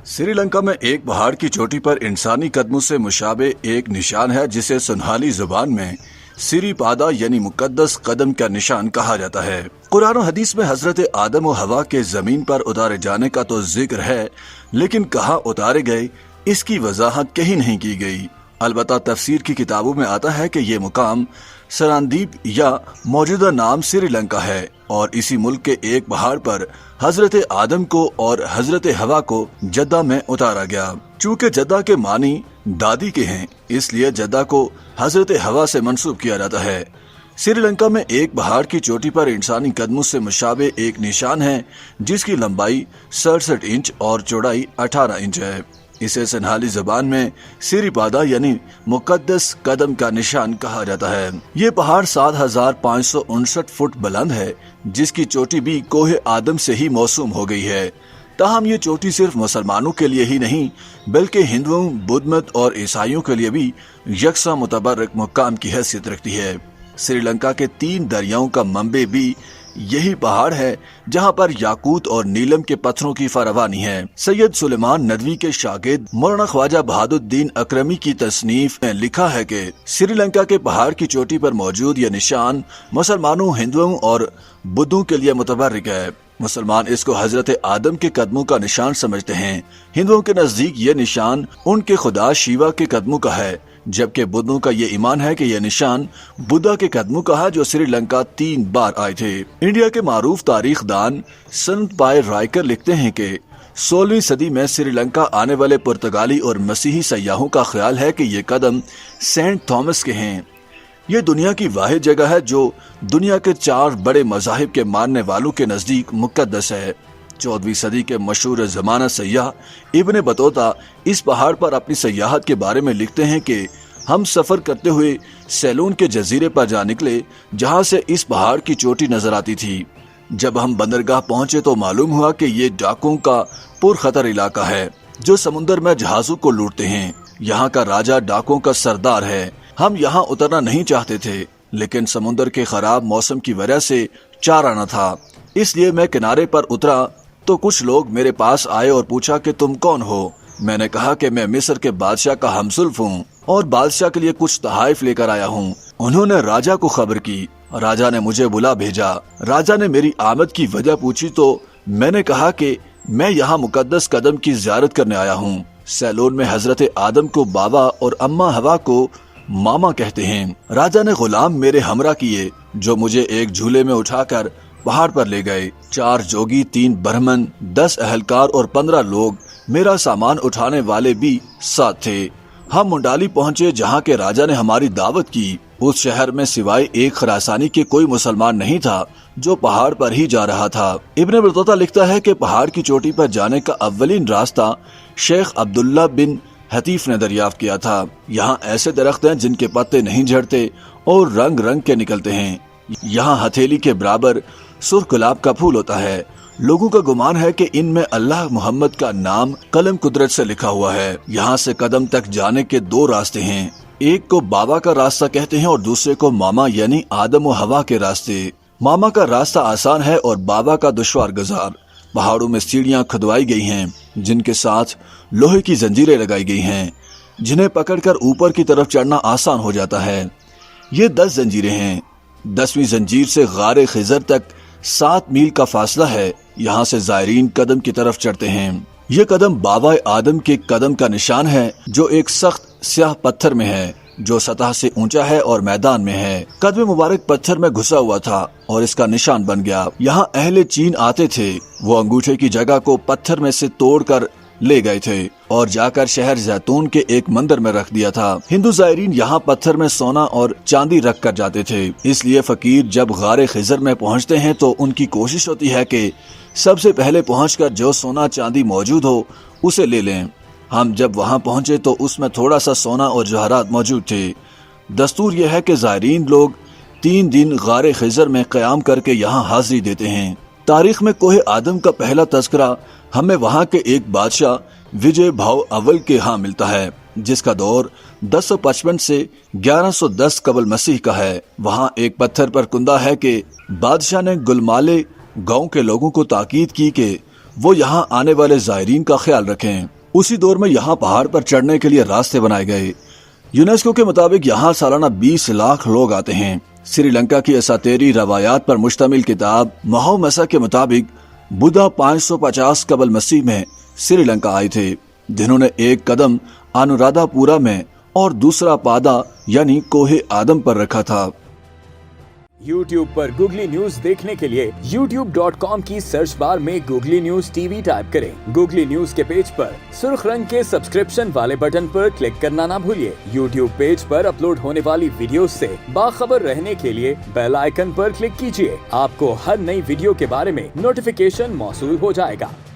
श्री लंका में एक पहाड़ की चोटी पर इंसानी कदमों से मुशाबे एक निशान है जिसे सुनहली जुबान में सिरी पादा यानी मुकद्दस कदम का निशान कहा जाता है। कुरान और हदीस में हजरत आदम और हवा के जमीन पर उतारे जाने का तो जिक्र है, लेकिन कहाँ उतारे गए इसकी वजाहत कहीं नहीं की गई। अलबत्ता तफसीर की किताबों में आता है कि ये मुकाम सरानदीप या मौजूदा नाम श्रीलंका है और इसी मुल्क के एक पहाड़ पर हजरत आदम को और हजरत हवा को जद्दा में उतारा गया। चूँकि जद्दा के मानी दादी के हैं, इसलिए जद्दा को हजरत हवा से मंसूब किया जाता है। श्रीलंका में एक पहाड़ की चोटी पर इंसानी कदमों से मुशाबे एक निशान है जिसकी लंबाई 67 इंच और चौड़ाई 18 इंच है। इसे सनहाली जबान में सिरी पादा यानी मुकद्दस कदम का निशान कहा जाता है। ये पहाड़ 7,559 फुट बुलंद है, जिसकी चोटी भी कोहे आदम से ही मौसूम हो गई है। ताहम ये चोटी सिर्फ मुसलमानों के लिए ही नहीं बल्कि हिंदुओं, बुद्ध मत और ईसाइयों के लिए भी यकसा मुतबर्रक मुकाम की हैसियत रखती है। श्रीलंका के 3 दरियाओं का मंबे भी यही पहाड़ है जहां पर याकूत और नीलम के पत्थरों की फरावानी है। सैयद सुलेमान नदवी के शागिर्द मौलाना ख्वाजा बहादुद्दीन अकरमी की तसनीफ में लिखा है कि श्रीलंका के पहाड़ की चोटी पर मौजूद यह निशान मुसलमानों, हिंदुओं और बुद्धों के लिए मुतबर्रिक है। मुसलमान इसको हजरत आदम के कदमों का निशान समझते हैं। हिंदुओं के नजदीक ये निशान उनके खुदा शिवा के कदमों का है, जबकि बुद्धों का ये ईमान है कि यह निशान बुद्धा के कदमों का है जो श्रीलंका 3 बार आए थे। इंडिया के मारूफ तारीख दान संत पाय रायकर लिखते हैं कि 16वीं सदी में श्रीलंका आने वाले पुर्तगाली और मसीही सयाहों का ख्याल है कि ये कदम सेंट थॉमस के हैं। ये दुनिया की वाहिद जगह है जो दुनिया के 4 बड़े मज़ाहिब के मानने वालों के नजदीक मुकद्दस है। 14वीं सदी के मशहूर जमाना सयाह इब्ने बतूता इस पहाड़ पर अपनी सयाहत के बारे में लिखते हैं कि हम सफर करते हुए सैलून के जजीरे पर जा निकले जहां से इस पहाड़ की चोटी नजर आती थी। जब हम बंदरगाह पहुंचे तो मालूम हुआ कि ये डाकुओं का पुरखतर इलाका है जो समुद्र में जहाजों को लूटते हैं। यहाँ का राजा डाकुओं का सरदार है। हम यहाँ उतरना नहीं चाहते थे, लेकिन समुद्र के खराब मौसम की वजह से चारा न था, इसलिए मैं किनारे पर उतरा तो कुछ लोग मेरे पास आए और पूछा कि तुम कौन हो। मैंने कहा कि मैं मिस्र के बादशाह का हमसुल्फ हूँ और बादशाह के लिए कुछ तहाइफ लेकर आया हूँ। उन्होंने राजा को खबर की। राजा ने मुझे बुला भेजा। राजा ने मेरी आमद की वजह पूछी तो मैंने कहा कि मैं यहाँ मुकद्दस कदम की ज़ियारत करने आया हूँ। सैलून में हजरत आदम को बाबा और अम्मा हवा को मामा कहते हैं। राजा ने गुलाम मेरे हमरा किए जो मुझे एक झूले में उठाकर पहाड़ पर ले गए। 4 जोगी, 3 ब्राह्मण, 10 अहलकार और 15 लोग मेरा सामान उठाने वाले भी साथ थे। हम मुंडाली पहुंचे जहां के राजा ने हमारी दावत की। उस शहर में सिवाय एक खरासानी के कोई मुसलमान नहीं था जो पहाड़ पर ही जा रहा था। इब्ने बतूता लिखता है कि पहाड़ की चोटी पर जाने का अव्वलीन रास्ता शेख अब्दुल्ला बिन हतीफ ने दरियाफ्त किया था। यहाँ ऐसे दरख्त हैं जिनके पत्ते नहीं झड़ते और रंग रंग के निकलते हैं। यहाँ हथेली के बराबर सुर्ख गुलाब का फूल होता है। लोगों का गुमान है कि इनमें अल्लाह मोहम्मद का नाम कलम कुदरत से लिखा हुआ है। यहाँ से कदम तक जाने के 2 रास्ते हैं। एक को बाबा का रास्ता कहते हैं और दूसरे को मामा यानी आदम और हवा के रास्ते। मामा का रास्ता आसान है और बाबा का दुश्वार गुजार। पहाड़ों में सीढ़ियाँ खुदवाई गई हैं जिनके साथ लोहे की जंजीरें लगाई गई हैं, जिन्हें पकड़कर ऊपर की तरफ चढ़ना आसान हो जाता है। ये 10 जंजीरें हैं। 10वीं जंजीर से गारे खिजर तक 7 मील का फासला है। यहाँ से जायरीन कदम की तरफ चढ़ते हैं। ये कदम बाबा आदम के कदम का निशान है जो एक सख्त स्याह पत्थर में है जो सतह से ऊंचा है और मैदान में है। कदम मुबारक पत्थर में घुसा हुआ था और इसका निशान बन गया। यहाँ अहले चीन आते थे। वो अंगूठे की जगह को पत्थर में से तोड़कर ले गए थे और जाकर शहर जैतून के एक मंदिर में रख दिया था। हिंदू जायरीन यहाँ पत्थर में सोना और चांदी रख कर जाते थे। इसलिए फकीर जब गारे खिजर में पहुँचते हैं तो उनकी कोशिश होती है कि सबसे पहले पहुंचकर जो सोना चांदी मौजूद हो उसे ले लें। हम जब वहां पहुंचे तो उसमें थोड़ा सा सोना और जवाहरात मौजूद थे। दस्तूर यह है कि जायरीन लोग 3 दिन गारे खिजर में क़याम करके यहाँ हाजिरी देते हैं। तारीख में कोहे आदम का पहला तज़किरा हमें वहाँ के एक बादशाह विजय भाव अव्वल के यहाँ मिलता है, जिसका दौर 1055 से 1110 कबल मसीह का है। वहाँ एक पत्थर पर कुंदा है कि बादशाह ने गुलमाले गांव के लोगों को ताकीद की कि वो यहाँ आने वाले जायरीन का ख्याल रखें। उसी दौर में यहाँ पहाड़ पर चढ़ने के लिए रास्ते बनाए गए। यूनेस्को के मुताबिक यहाँ सालाना 20 लाख लोग आते हैं। श्रीलंका की असातेरी रवायात पर मुश्तमिल किताब महोमसा के मुताबिक बुद्धा 550 कबल मसीह में श्रीलंका आए थे, जिन्होंने एक कदम अनुराधापुरा में और दूसरा पादा यानी कोहे आदम पर रखा था। YouTube पर गूगली न्यूज देखने के लिए youtube.com की सर्च बार में गूगली न्यूज टीवी टाइप करें। गूगली न्यूज के पेज पर सुर्ख रंग के सब्सक्रिप्शन वाले बटन पर क्लिक करना ना भूलिए। YouTube पेज पर अपलोड होने वाली वीडियोस से बाखबर रहने के लिए बेल आइकन पर क्लिक कीजिए। आपको हर नई वीडियो के बारे में नोटिफिकेशन मौसूल हो जाएगा।